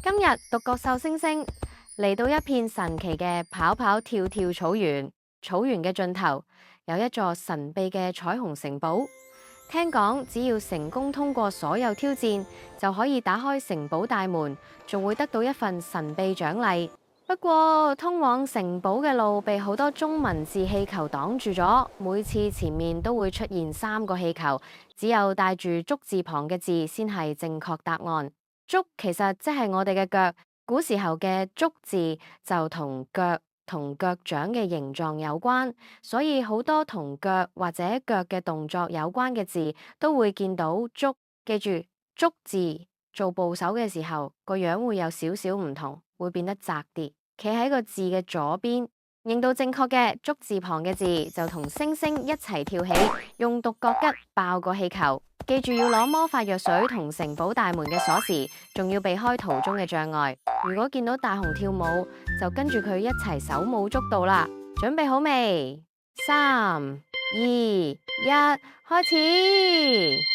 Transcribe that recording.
今日獨角獸星星嚟到一片神奇嘅跑跑跳跳草原，草原嘅盡頭有一座神秘嘅彩虹城堡。聽講只要成功通過所有挑戰，就可以打開城堡大門，仲會得到一份神秘獎勵。不過通往城堡嘅路被好多中文字氣球擋住咗，每次前面都會出現3個氣球，只有帶住竹字旁嘅字先係正確答案。竹其實即係我哋嘅腳，古時候嘅竹字就同腳同腳掌嘅形狀有關，所以好多同腳或者腳嘅動作有關嘅字都會見到竹。記住，竹字做部首嘅時候個樣會有少少唔同，會變得窄啲。企喺個字嘅左邊，認到正確嘅竹字旁嘅字就同星星一齊跳起，用獨角吉爆個氣球。記住要攞魔法藥水同城堡大門嘅鎖匙，仲要避開途中嘅障礙。如果見到大雄跳舞，就跟住佢一齊手舞足蹈啦。準備好未？3、2、1，開始！